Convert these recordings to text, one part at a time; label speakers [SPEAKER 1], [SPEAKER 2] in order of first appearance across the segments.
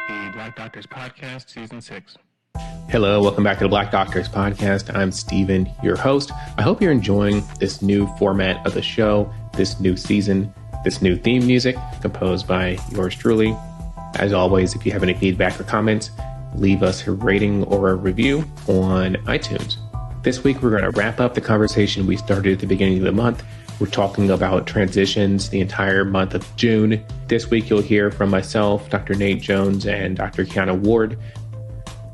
[SPEAKER 1] the Black Doctors Podcast, Season 6.
[SPEAKER 2] Hello, welcome back to the Black Doctors Podcast. I'm Steven, your host. I hope you're enjoying this new format of the show, this new season, this new theme music composed by yours truly. As always, if you have any feedback or comments, leave us a rating or a review on iTunes. This week, we're going to wrap up the conversation we started at the beginning of the month. We're talking about transitions the entire month of June. This week, you'll hear from myself, Dr. Nate Jones, and Dr. Kiana Ward.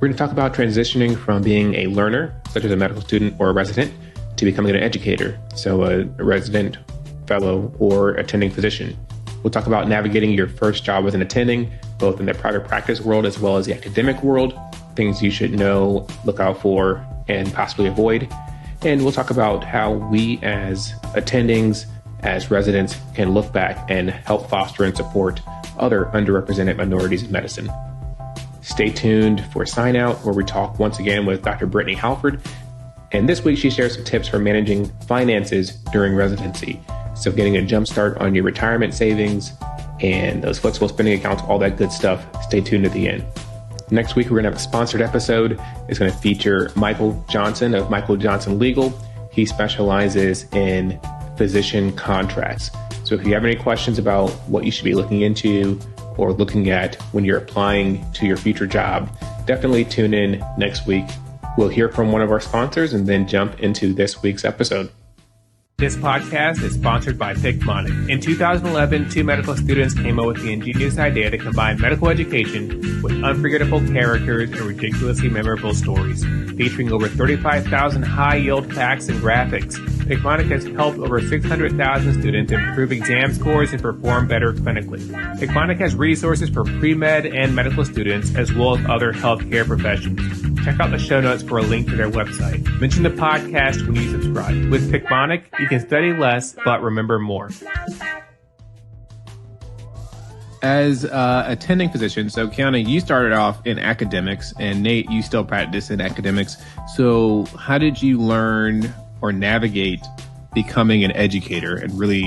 [SPEAKER 2] We're going to talk about transitioning from being a learner, such as a medical student or a resident, to becoming an educator, so a resident, fellow, or attending physician. We'll talk about navigating your first job as an attending, both in the private practice world as well as the academic world, things you should know, look out for, and possibly avoid. And we'll talk about how we as attendings, as residents, can look back and help foster and support other underrepresented minorities in medicine. Stay tuned for Sign Out, where we talk once again with Dr. Brittany Halford. And this week, she shares some tips for managing finances during residency. So getting a jump start on your retirement savings and those flexible spending accounts, all that good stuff. Stay tuned at the end. Next week, we're going to have a sponsored episode. It's going to feature Michael Johnson of Michael Johnson Legal. He specializes in physician contracts. So if you have any questions about what you should be looking into or looking at when you're applying to your future job, definitely tune in next week. We'll hear from one of our sponsors and then jump into this week's episode. This podcast is sponsored by Picmonic. In 2011, two medical students came up with the ingenious idea to combine medical education with unforgettable characters and ridiculously memorable stories. Featuring over 35,000 high-yield facts and graphics, Picmonic has helped over 600,000 students improve exam scores and perform better clinically. Picmonic has resources for pre-med and medical students, as well as other healthcare professions. Check out the show notes for a link to their website. Mention the podcast when you subscribe. With Picmonic, you can study less, but remember more. As attending physician, so Kiana, you started off in academics, and Nate, you still practice in academics. So how did you learn or navigate becoming an educator and really,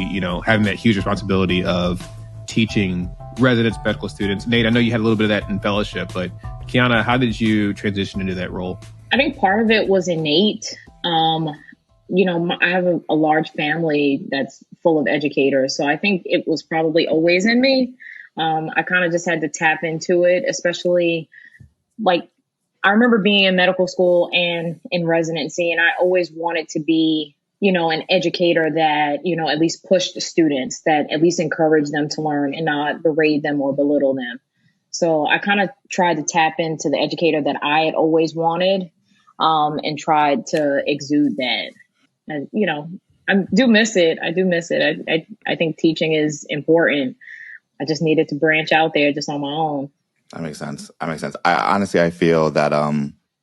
[SPEAKER 2] having that huge responsibility of teaching residents, medical students? Nate, I know you had a little bit of that in fellowship, but Kiana, how did you transition into that role?
[SPEAKER 3] I think part of it was innate. I have a large family that's full of educators, so I think it was probably always in me. I kind of just had to tap into it, especially I remember being in medical school and in residency, and I always wanted to be, an educator that, at least pushed students, that at least encouraged them to learn and not berate them or belittle them. So I kind of tried to tap into the educator that I had always wanted, and tried to exude that. And, I do miss it. I think teaching is important. I just needed to branch out there just on my own.
[SPEAKER 4] That makes sense. I feel that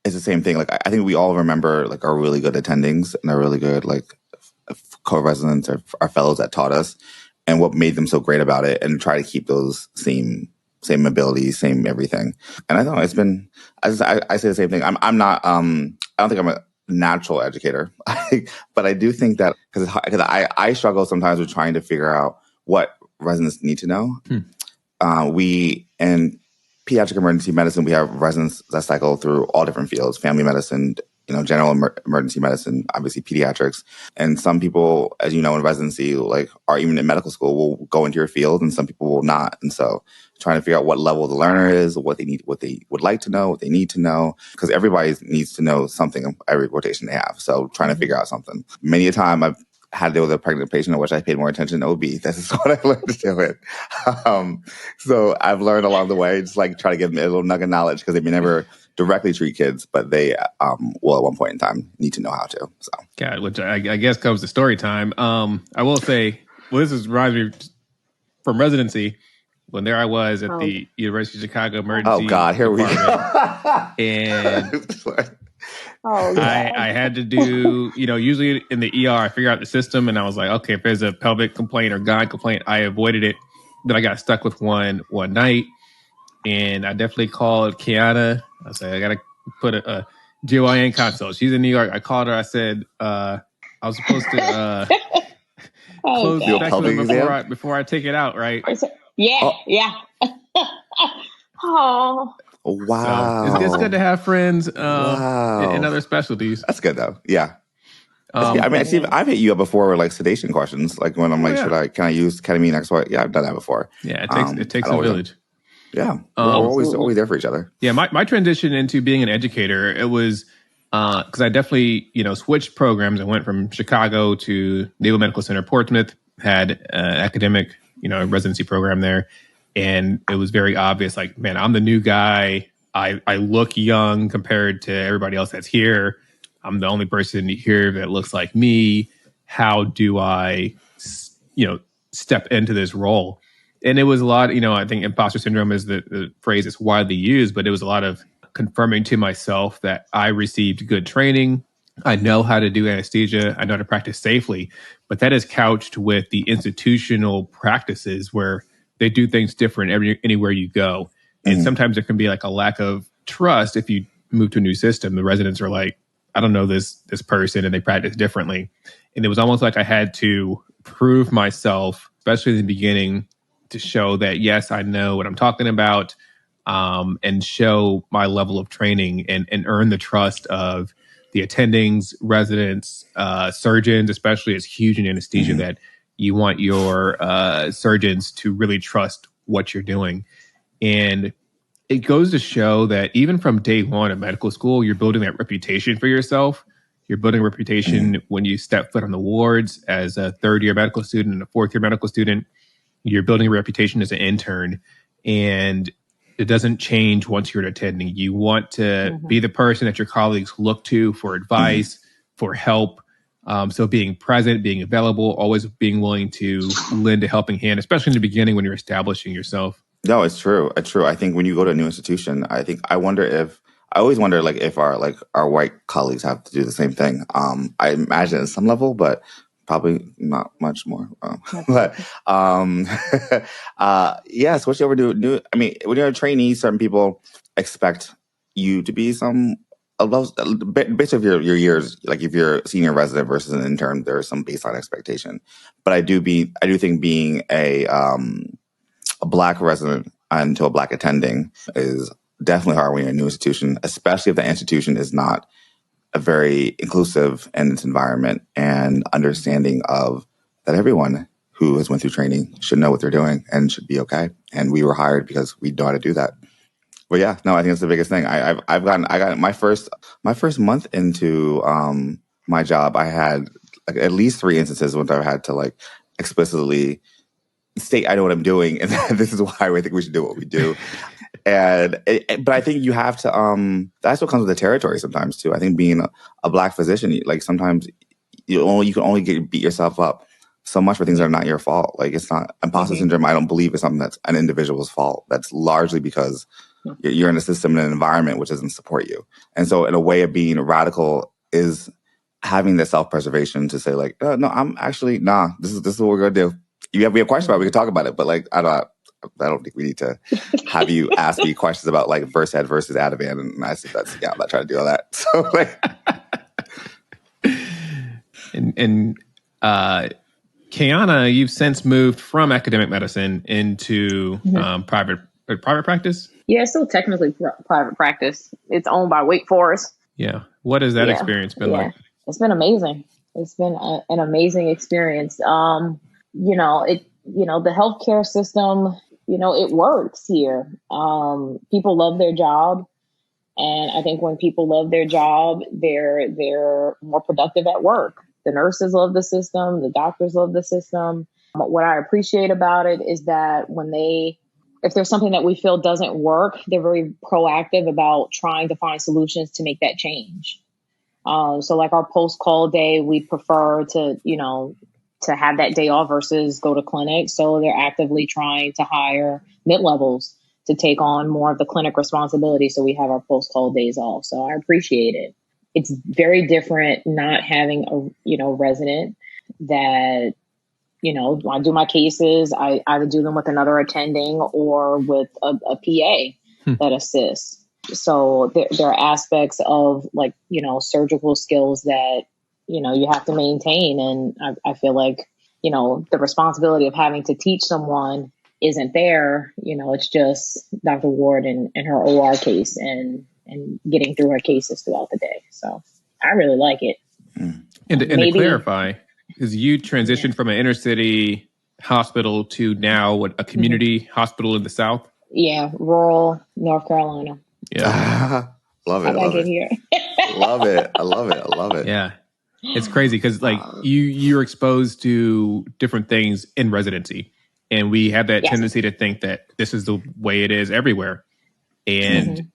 [SPEAKER 4] it's the same thing. I think we all remember our really good attendings and our really good co-residents or our fellows that taught us and what made them so great about it, and try to keep those same abilities, same everything. And I know it's been, I say the same thing. I'm not, I don't think I'm a natural educator, but I do think that because I struggle sometimes with trying to figure out what residents need to know. We, in pediatric emergency medicine, we have residents that cycle through all different fields: family medicine, general emergency medicine, obviously pediatrics. And some people, as you know, in residency, or even in medical school, will go into your field, and some people will not. And so trying to figure out what level the learner is, what they need, what they would like to know, what they need to know, because everybody needs to know something every rotation they have. So trying to figure out something. Many a time I've had to deal with a pregnant patient, in which I paid more attention to OB. This is what I learned to deal with. So I've learned along the way, just try to give them a little nugget of knowledge, because they may never directly treat kids, but they will at one point in time need to know how to. So,
[SPEAKER 2] God, which I guess comes to story time. I will say, reminds me from residency, when there I was at the University of Chicago Emergency.
[SPEAKER 4] Oh God, here we go.
[SPEAKER 2] And I had to do, usually in the ER, I figure out the system, and I was like, okay, if there's a pelvic complaint or gyne complaint, I avoided it. Then I got stuck with one night, and I definitely called Kiana. I said, I got to put a GYN consult. She's in New York. I called her. I said, I was supposed to close the specimen before I take it out, right?
[SPEAKER 3] Yeah. Oh,
[SPEAKER 2] So it's good to have friends in
[SPEAKER 4] Wow.
[SPEAKER 2] other specialties.
[SPEAKER 4] That's good though. Yeah. I mean,
[SPEAKER 3] yeah.
[SPEAKER 4] I've hit you up before with like sedation questions. Like when I'm like,
[SPEAKER 2] Yeah.
[SPEAKER 4] can I use ketamine X, Y? Yeah, I've done that before.
[SPEAKER 2] Yeah, it takes
[SPEAKER 4] I
[SPEAKER 2] a
[SPEAKER 4] always,
[SPEAKER 2] village.
[SPEAKER 4] yeah. We're always there for each other.
[SPEAKER 2] Yeah, my transition into being an educator, it was because I definitely, switched programs. I went from Chicago to Naval Medical Center Portsmouth, had an academic, residency program there. And it was very obvious, like, man, I'm the new guy. I look young compared to everybody else that's here. I'm the only person here that looks like me. How do I, step into this role? And it was a lot, I think imposter syndrome is the phrase that's widely used, but it was a lot of confirming to myself that I received good training. I know how to do anesthesia. I know how to practice safely, but that is couched with the institutional practices where they do things different anywhere you go. And sometimes there can be like a lack of trust if you move to a new system. The residents are like, I don't know this person, and they practice differently. And it was almost like I had to prove myself, especially in the beginning, to show that, yes, I know what I'm talking about, and show my level of training and earn the trust of the attendings, residents, surgeons, especially. It's huge in anesthesia that you want your surgeons to really trust what you're doing. And it goes to show that even from day one of medical school, you're building that reputation for yourself. You're building a reputation when you step foot on the wards as a third-year medical student and a fourth-year medical student. You're building a reputation as an intern, and it doesn't change once you're attending. You want to be the person that your colleagues look to for advice, for help. So being present, being available, always being willing to lend a helping hand, especially in the beginning when you're establishing yourself.
[SPEAKER 4] No, it's true. It's true. I think when you go to a new institution, I always wonder like if our white colleagues have to do the same thing. I imagine at some level, but probably not much more. But yeah, switch over to new. I mean, when you're a trainee, certain people expect you to be bits of your years. Like if you're a senior resident versus an intern, there's some baseline expectation. But I do think being a Black resident into a Black attending is definitely hard when you're in a new institution, especially if the institution is not a very inclusive in its environment and understanding of that everyone who has went through training should know what they're doing and should be okay. And we were hired because we know how to do that. But yeah, no, I think it's the biggest thing. I got my first month into my job. I had like at least 3 instances when I had to like explicitly state I know what I'm doing, and this is why I think we should do what we do. But I think you have to. That's what comes with the territory sometimes too. I think being a Black physician, like sometimes you can only beat yourself up so much for things that are not your fault. Like it's not imposter syndrome. I don't believe is something that's an individual's fault. That's largely because you're in a system and an environment which doesn't support you. And so, in a way of being radical is having the self-preservation to say like, no, I'm actually This is what we're gonna do. We have questions about it, we can talk about it, but like I don't think we need to have you ask me questions about like Versed versus Ativan, and I think I'm not trying to do all that. So like,
[SPEAKER 2] and Kiana, you've since moved from academic medicine into private practice.
[SPEAKER 3] Yeah, it's still technically private practice. It's owned by Wake Forest.
[SPEAKER 2] Yeah, what has that experience been like?
[SPEAKER 3] It's been amazing. It's been an amazing experience. The healthcare system, it works here. People love their job. And I think when people love their job, they're more productive at work. The nurses love the system. The doctors love the system. But what I appreciate about it is that if there's something that we feel doesn't work, they're very proactive about trying to find solutions to make that change. So like our post-call day, we prefer to have that day off versus go to clinic. So they're actively trying to hire mid-levels to take on more of the clinic responsibility. So we have our post-call days off. So I appreciate it. It's very different not having a, resident that, I do my cases. I either do them with another attending or with a PA that assists. So there are aspects of like, surgical skills that, you have to maintain. And I feel like, the responsibility of having to teach someone, isn't there, it's just Dr. Ward and her OR case and getting through her cases throughout the day. So I really like it.
[SPEAKER 2] And to clarify, because you transitioned from an inner city hospital to now a community hospital in the South?
[SPEAKER 3] Yeah, rural North Carolina.
[SPEAKER 4] Yeah. Love it.
[SPEAKER 3] I like it here.
[SPEAKER 4] Love it. I love it.
[SPEAKER 2] Yeah. It's crazy because you're exposed to different things in residency. And we have that tendency to think that this is the way it is everywhere. And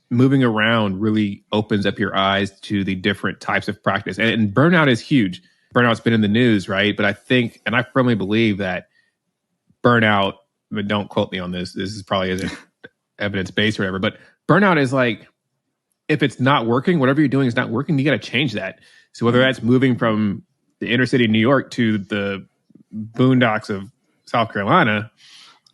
[SPEAKER 2] moving around really opens up your eyes to the different types of practice. And burnout is huge. Burnout's been in the news, right? But I think, and I firmly believe that burnout, but don't quote me on this. This is probably isn't evidence-based or whatever. But burnout is like, if it's not working, whatever you're doing is not working, you got to change that. So whether that's moving from the inner city of New York to the boondocks of South Carolina.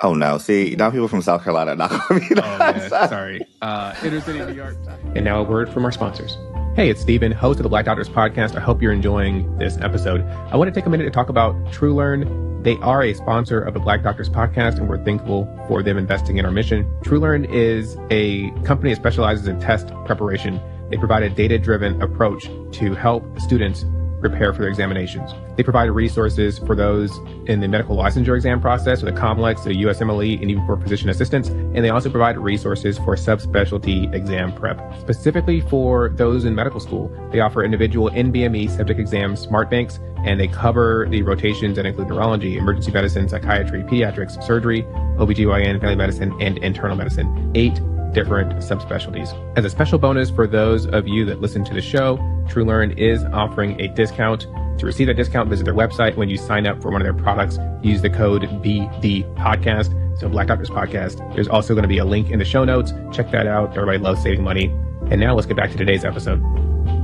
[SPEAKER 4] Oh no! See, now people from South Carolina are not going to be.
[SPEAKER 2] Sorry, inner city of New York. And now a word from our sponsors. Hey, it's Steven, host of the Black Doctors Podcast. I hope you're enjoying this episode. I want to take a minute to talk about TrueLearn. They are a sponsor of the Black Doctors Podcast, and we're thankful for them investing in our mission. TrueLearn is a company that specializes in test preparation. They provide a data-driven approach to help students prepare for their examinations. They provide resources for those in the medical licensure exam process, or the COMLEX, the USMLE, and even for physician assistants. And they also provide resources for subspecialty exam prep. Specifically for those in medical school, they offer individual NBME subject exam smart banks, and they cover the rotations that include neurology, emergency medicine, psychiatry, pediatrics, surgery, OBGYN, family medicine, and internal medicine. 8 different subspecialties. As a special bonus for those of you that listen to the show, TrueLearn is offering a discount. To receive that discount, visit their website. When you sign up for one of their products, use the code BDPodcast. So Black Doctors Podcast. There's also going to be a link in the show notes. Check that out. Everybody loves saving money. And now let's get back to today's episode.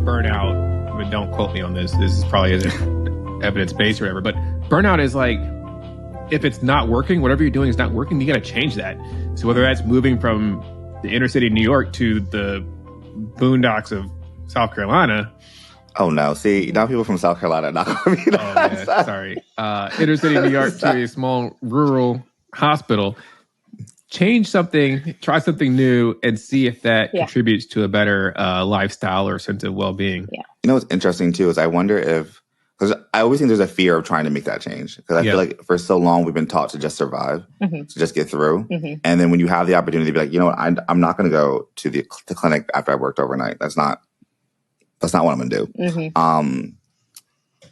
[SPEAKER 2] Burnout, but don't quote me on this. This is probably isn't evidence-based or whatever, but burnout is like, if it's not working, whatever you're doing is not working, you got to change that. So whether that's moving from the inner city of New York to the boondocks of South Carolina.
[SPEAKER 4] Oh no! See, now people from South Carolina are not going to be.
[SPEAKER 2] Sorry, inner city of New York to a small rural hospital. Change something, try something new, and see if that contributes to a better lifestyle or sense of well-being.
[SPEAKER 3] Yeah.
[SPEAKER 4] You know what's interesting too is I wonder if, because I always think there's a fear of trying to make that change. Because I feel like for so long we've been taught to just survive, to just get through. And then when you have the opportunity to be like, you know what, I'm not going to go to the clinic after I worked overnight. That's not what I'm going to do.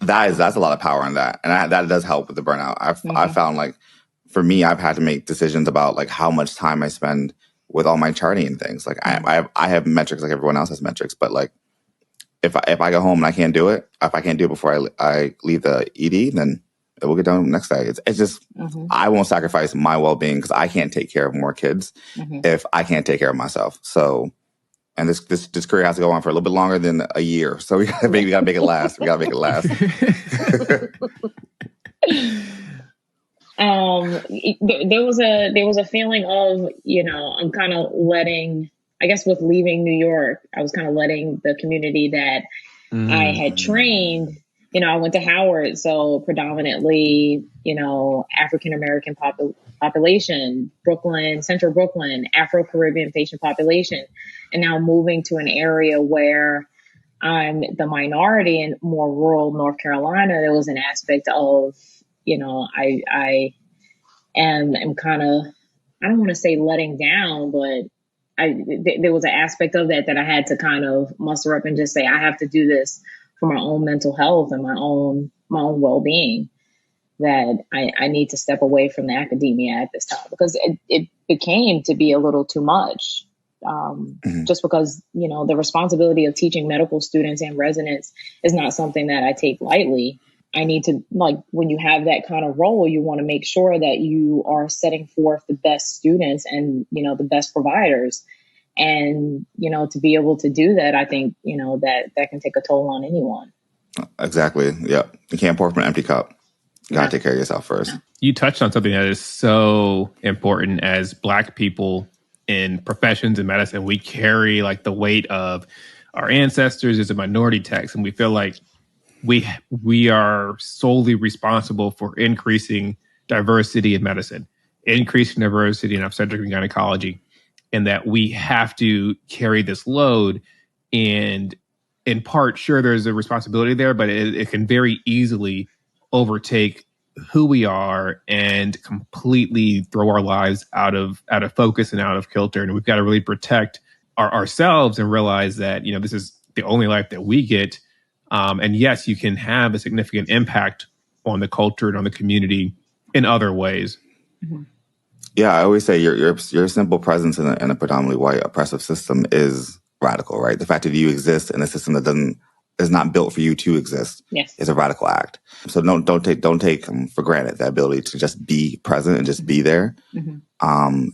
[SPEAKER 4] That's a lot of power in that. And that does help with the burnout. I've found like, for me, I've had to make decisions about like how much time I spend with all my charting and things. Like I have metrics like everyone else has metrics, but like, if I go home and I can't do it, if I can't do it before I leave the ED, then it will get done next day. It's just, I won't sacrifice my well-being because I can't take care of more kids if I can't take care of myself. So, and this career has to go on for a little bit longer than a year. So we gotta make it last. We gotta make it last.
[SPEAKER 3] There was a feeling of, I'm kind of letting, I guess with leaving New York, I was kind of letting the community that I had trained, I went to Howard, so predominantly, African-American population, Brooklyn, Central Brooklyn, Afro-Caribbean patient population, and now moving to an area where I'm the minority in more rural North Carolina. There was an aspect of, I am kind of, I don't want to say letting down, but there was an aspect of that I had to kind of muster up and just say, I have to do this for my own mental health and my own well-being, that I need to step away from the academia at this time, because it became to be a little too much. Just because, the responsibility of teaching medical students and residents is not something that I take lightly. I need to, like, when you have that kind of role, you want to make sure that you are setting forth the best students and, the best providers. And, to be able to do that, I think, that can take a toll on anyone.
[SPEAKER 4] Exactly. Yeah. You can't pour from an empty cup. You got to take care of yourself first.
[SPEAKER 2] You touched on something that is so important as Black people in professions in medicine. We carry like the weight of our ancestors as a minority text, and we feel like we are solely responsible for increasing diversity in medicine. increasing diversity in obstetrics and gynecology, and that we have to carry this load. And in part, sure, there's a responsibility there, but it can very easily overtake who we are and completely throw our lives out of focus and out of kilter. And we've got to really protect ourselves and realize that, this is the only life that we get. And yes, you can have a significant impact on the culture and on the community in other ways.
[SPEAKER 3] Mm-hmm.
[SPEAKER 4] Yeah, I always say your simple presence in a predominantly white oppressive system is radical, right? The fact that you exist in a system that is not built for you to exist,
[SPEAKER 3] yes,
[SPEAKER 4] is a radical act. So don't take for granted the ability to just be present and just be there.
[SPEAKER 3] Mm-hmm.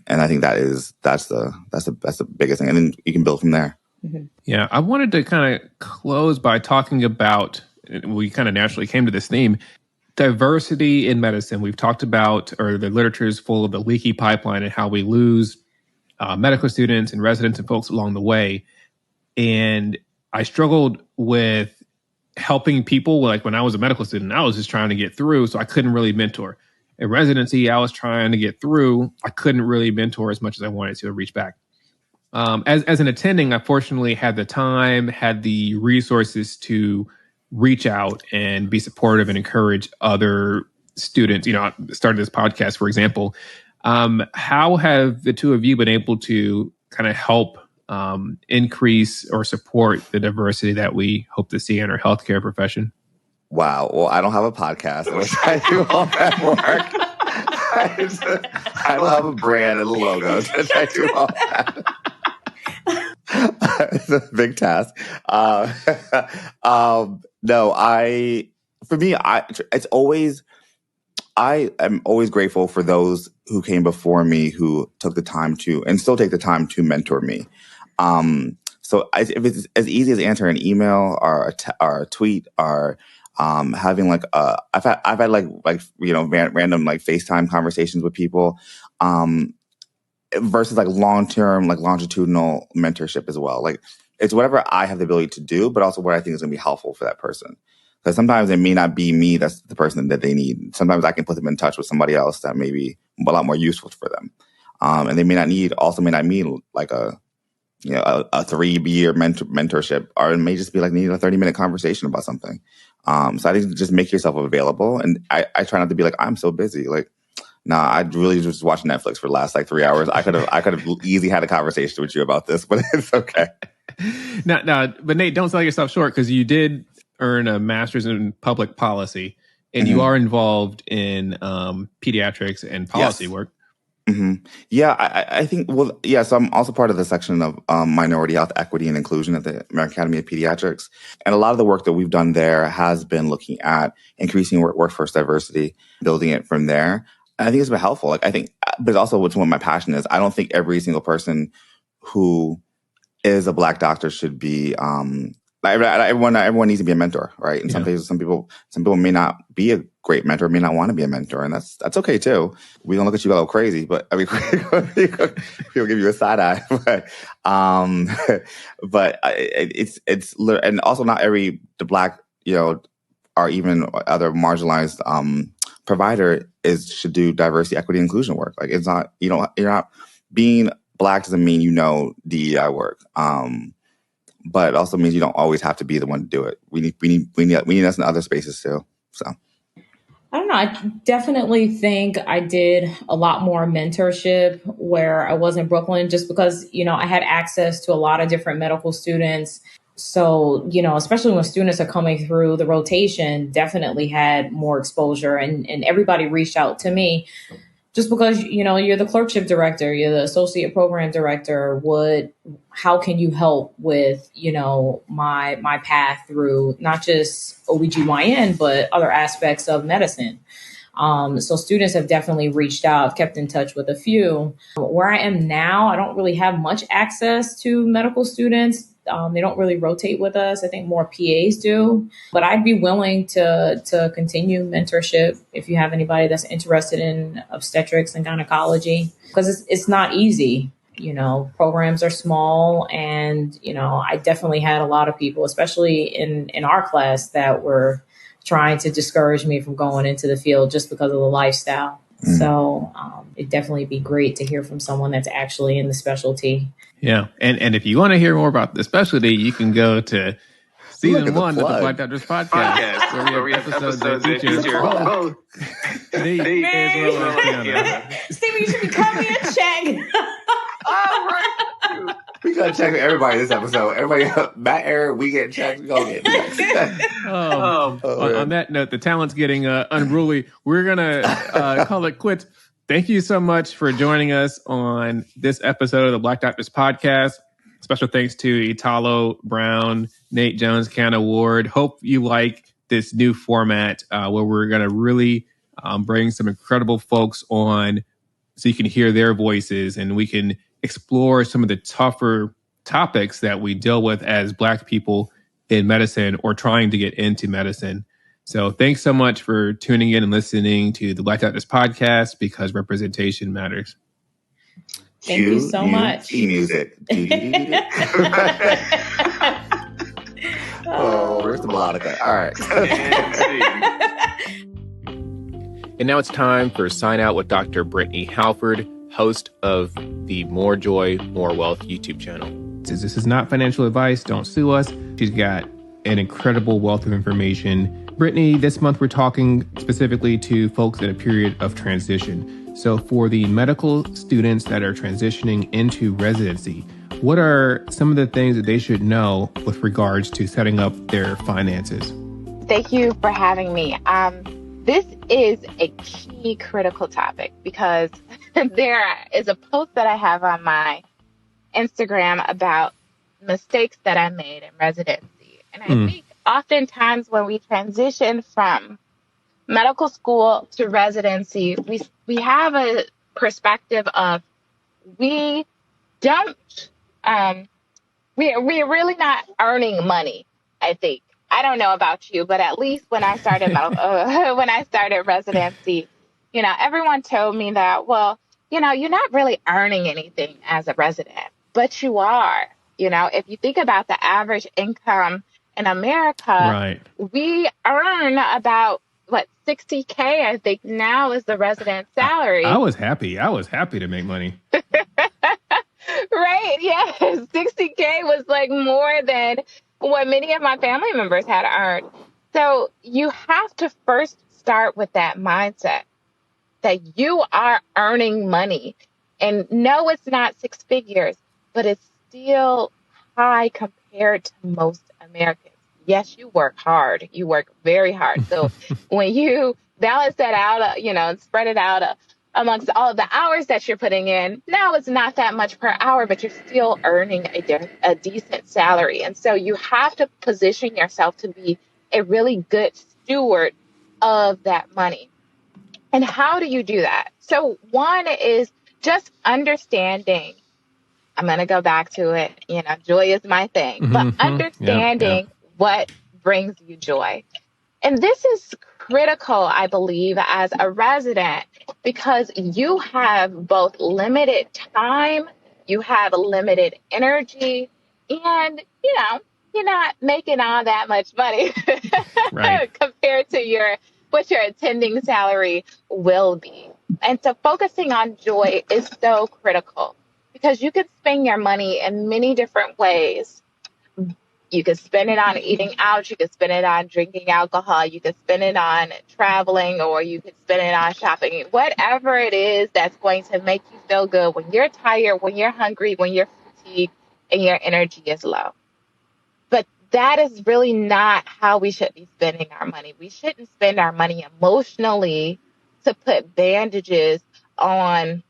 [SPEAKER 4] And I think that's the biggest thing, and then you can build from there.
[SPEAKER 3] Mm-hmm.
[SPEAKER 2] Yeah, I wanted to kind of close by talking about, we kind of naturally came to this theme, diversity in medicine. We've talked about, or the literature is full of the leaky pipeline and how we lose medical students and residents and folks along the way. And I struggled with helping people. Like when I was a medical student, I was just trying to get through, so I couldn't really mentor. In residency, I was trying to get through. I couldn't really mentor as much as I wanted to reach back. As an attending, I fortunately had the time, had the resources to reach out and be supportive and encourage other students. I started this podcast, for example. How have the two of you been able to kind of help increase or support the diversity that we hope to see in our healthcare profession?
[SPEAKER 4] Wow. Well, I don't have a podcast. I wish I do all that work. I don't have a brand and a logo. I do all that. It's a big task. I am always grateful for those who came before me, who took the time to, and still take the time to mentor me. So if it's as easy as answering an email or a tweet, or having I've had random FaceTime conversations with people, versus long-term, longitudinal mentorship as well. It's whatever I have the ability to do, but also what I think is going to be helpful for that person. Because sometimes it may not be me that's the person that they need. Sometimes I can put them in touch with somebody else that may be a lot more useful for them. And they may not need a 3-year mentorship, or it may just be needing a 30-minute conversation about something. So I think just make yourself available. And I try not to be I'm so busy. Nah, I really just watched Netflix for the last 3 hours. I could have easily had a conversation with you about this, but it's okay.
[SPEAKER 2] But Nate, don't sell yourself short, because you did earn a master's in public policy, and you are involved in pediatrics and policy work.
[SPEAKER 4] Mm-hmm. Yeah, I think, so I'm also part of the section of minority health, equity, and inclusion at the American Academy of Pediatrics. And a lot of the work that we've done there has been looking at increasing workforce diversity, building it from there. And I think it's been helpful. I think, but also what my passion is, I don't think every single person who is a Black doctor should be, everyone needs to be a mentor, right? And some people may not be a great mentor, may not want to be a mentor, and that's okay too. We don't look at you a little crazy, but I mean, people give you a side eye. But it's and also not the Black, or even other marginalized provider should do diversity, equity, inclusion work. It's not, you're not being Black doesn't mean DEI work. But it also means you don't always have to be the one to do it. We need us in other spaces too. So
[SPEAKER 5] I don't know. I definitely think I did a lot more mentorship where I was in Brooklyn, just because, I had access to a lot of different medical students. So, especially when students are coming through the rotation, definitely had more exposure, and everybody reached out to me. Just because, you're the clerkship director, you're the associate program director, how can you help with, my path through not just OBGYN, but other aspects of medicine? So students have definitely reached out, kept in touch with a few. Where I am now, I don't really have much access to medical students. They don't really rotate with us. I think more PAs do. But I'd be willing to continue mentorship if you have anybody that's interested in obstetrics and gynecology, because it's not easy. Programs are small, and, I definitely had a lot of people, especially in our class, that were trying to discourage me from going into the field just because of the lifestyle. So it'd definitely be great to hear from someone that's actually in the specialty.
[SPEAKER 2] Yeah. And if you want to hear more about the specialty, you can go to season 1 of the Black Doctors podcast, where we have episodes that feature both Nate as well as Tiana.
[SPEAKER 5] Stevie, you should be coming a check.
[SPEAKER 4] All right. We gotta check everybody this episode. Everybody, Matt, Eric, we get checked. We go get checked.
[SPEAKER 2] On that note, the talent's getting unruly. We're gonna call it quits. Thank you so much for joining us on this episode of the Black Doctors podcast. Special thanks to Italo Brown, Nate Jones, Kiana Ward. Hope you like this new format where we're going to really bring some incredible folks on so you can hear their voices and we can explore some of the tougher topics that we deal with as Black people in medicine or trying to get into medicine. So thanks so much for tuning in and listening to the Black Doctors podcast, because representation matters.
[SPEAKER 5] Thank you so much.
[SPEAKER 4] Music. Oh, where's the melodica? All right.
[SPEAKER 2] And now it's time for Sign Out with Dr. Brittany Halford, host of the More Joy, More Wealth YouTube channel. This is not financial advice. Don't sue us. She's got an incredible wealth of information. Brittany, this month we're talking specifically to folks at a period of transition. So for the medical students that are transitioning into residency, what are some of the things that they should know with regards to setting up their finances?
[SPEAKER 6] Thank you for having me. This is a key critical topic because there is a post that I have on my Instagram about mistakes that I made in residency. And I think oftentimes when we transition from medical school to residency, we have a perspective of we're really not earning money, I think. I don't know about you, but at least when I started when I started residency, everyone told me that, well, you're not really earning anything as a resident, but you are. If you think about the average income in America,
[SPEAKER 2] right,
[SPEAKER 6] we earn about $60K, I think now is the resident salary.
[SPEAKER 2] I was happy to make money.
[SPEAKER 6] Right. Yes. 60K was more than what many of my family members had earned. So you have to first start with that mindset that you are earning money. And no, it's not six figures, but it's still high compared to most Americans. Yes, you work hard. You work very hard. So when you balance that out, and spread it out amongst all of the hours that you're putting in, now it's not that much per hour, but you're still earning a decent salary. And so you have to position yourself to be a really good steward of that money. And how do you do that? So one is just understanding. I'm going to go back to it. Joy is my thing, but understanding what brings you joy. And this is critical, I believe, as a resident, because you have both limited time, you have limited energy, and, you're not making all that much money
[SPEAKER 2] right,
[SPEAKER 6] compared to what your attending salary will be. And so focusing on joy is so critical because you could spend your money in many different ways. You could spend it on eating out. You could spend it on drinking alcohol. You could spend it on traveling, or you could spend it on shopping. Whatever it is that's going to make you feel good when you're tired, when you're hungry, when you're fatigued, and your energy is low. But that is really not how we should be spending our money. We shouldn't spend our money emotionally to put bandages on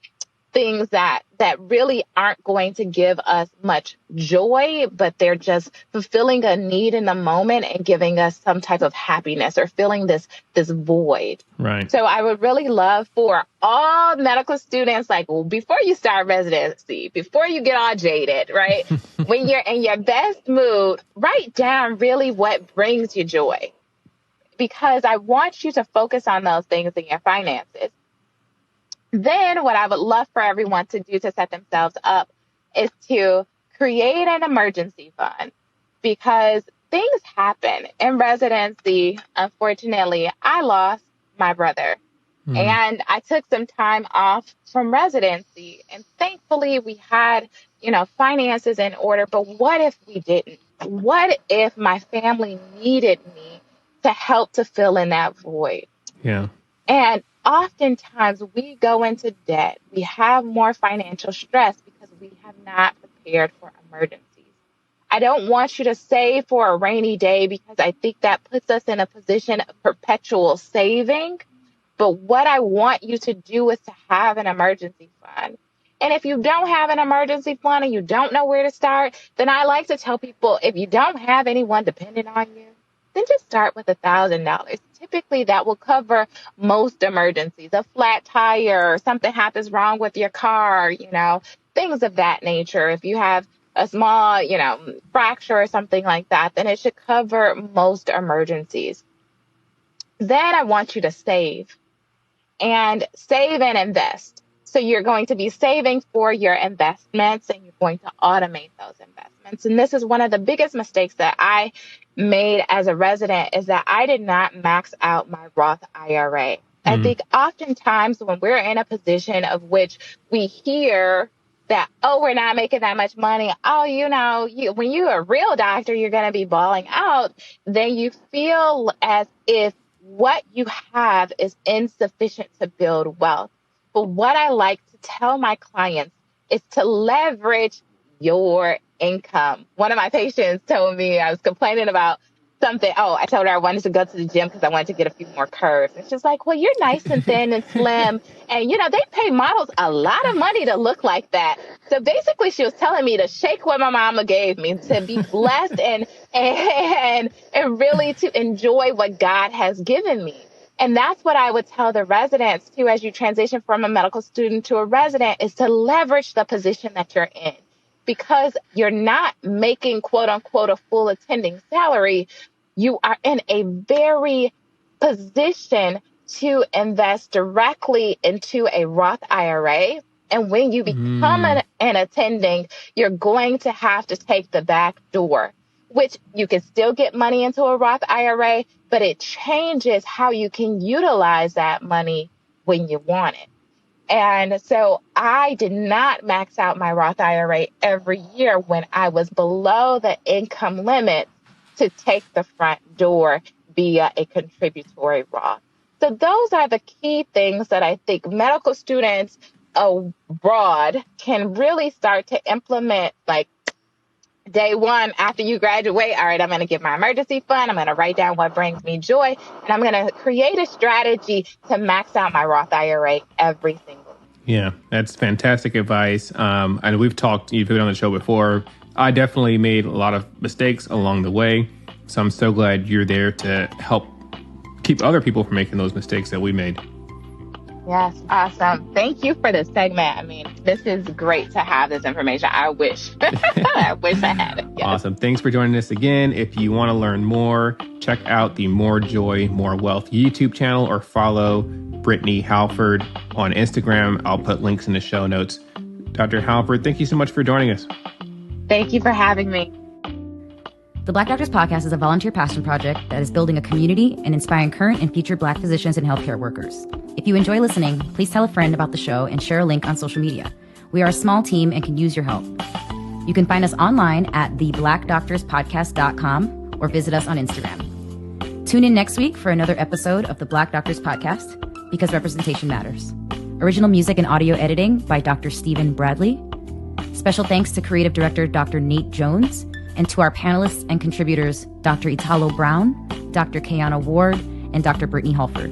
[SPEAKER 6] things that really aren't going to give us much joy, but they're just fulfilling a need in the moment and giving us some type of happiness or filling this void.
[SPEAKER 2] right.
[SPEAKER 6] So I would really love for all medical students, before you start residency, before you get all jaded, right? When you're in your best mood, write down really what brings you joy, because I want you to focus on those things in your finances. Then what I would love for everyone to do to set themselves up is to create an emergency fund, because things happen in residency. Unfortunately, I lost my brother And I took some time off from residency, and thankfully we had, finances in order. But what if we didn't? What if my family needed me to help to fill in that void?
[SPEAKER 2] Yeah.
[SPEAKER 6] And oftentimes we go into debt. We have more financial stress because we have not prepared for emergencies. I don't want you to save for a rainy day because I think that puts us in a position of perpetual saving. But what I want you to do is to have an emergency fund. And if you don't have an emergency fund and you don't know where to start, then I like to tell people, if you don't have anyone dependent on you, then just start with $1,000. Typically, that will cover most emergencies. A flat tire, or something happens wrong with your car, things of that nature. If you have a small, fracture or something like that, then it should cover most emergencies. Then I want you to save and invest. So you're going to be saving for your investments, and you're going to automate those investments. And this is one of the biggest mistakes that I made as a resident, is that I did not max out my Roth IRA. I think oftentimes when we're in a position of which we hear that, oh, we're not making that much money. Oh, when you're a real doctor, you're going to be balling out. Then you feel as if what you have is insufficient to build wealth. But what I like to tell my clients is to leverage your income. One of my patients told me, I was complaining about something. Oh, I told her I wanted to go to the gym because I wanted to get a few more curves. And she's like, well, you're nice and thin and slim. And, they pay models a lot of money to look like that. So basically she was telling me to shake what my mama gave me, to be blessed and really to enjoy what God has given me. And that's what I would tell the residents too, as you transition from a medical student to a resident, is to leverage the position that you're in. Because you're not making, quote unquote, a full attending salary, you are in a very position to invest directly into a Roth IRA. And when you become an attending, you're going to have to take the back door, which you can still get money into a Roth IRA, but it changes how you can utilize that money when you want it. And so I did not max out my Roth IRA every year when I was below the income limit to take the front door via a contributory Roth. So those are the key things that I think medical students abroad can really start to implement, like day one after you graduate. All right, I'm going to get my emergency fund. I'm going to write down what brings me joy. And I'm going to create a strategy to max out my Roth IRA every single year.
[SPEAKER 2] Yeah, that's fantastic advice. And you've been on the show before. I definitely made a lot of mistakes along the way. So I'm so glad you're there to help keep other people from making those mistakes that we made.
[SPEAKER 6] Yes, awesome. Thank you for this segment. I mean, this is great to have this information. I wish I had it. Yes.
[SPEAKER 2] Awesome. Thanks for joining us again. If you want to learn more, check out the More Joy, More Wealth YouTube channel, or follow Brittany Halford on Instagram. I'll put links in the show notes. Dr. Halford, thank you so much for joining us.
[SPEAKER 6] Thank you for having me.
[SPEAKER 7] The Black Doctors Podcast is a volunteer passion project that is building a community and inspiring current and future Black physicians and healthcare workers. If you enjoy listening, please tell a friend about the show and share a link on social media. We are a small team and can use your help. You can find us online at theblackdoctorspodcast.com or visit us on Instagram. Tune in next week for another episode of the Black Doctors Podcast, because representation matters. Original music and audio editing by Dr. Stephen Bradley. Special thanks to Creative Director Dr. Nate Jones, and to our panelists and contributors, Dr. Italo Brown, Dr. Kayana Ward, and Dr. Brittany Halford.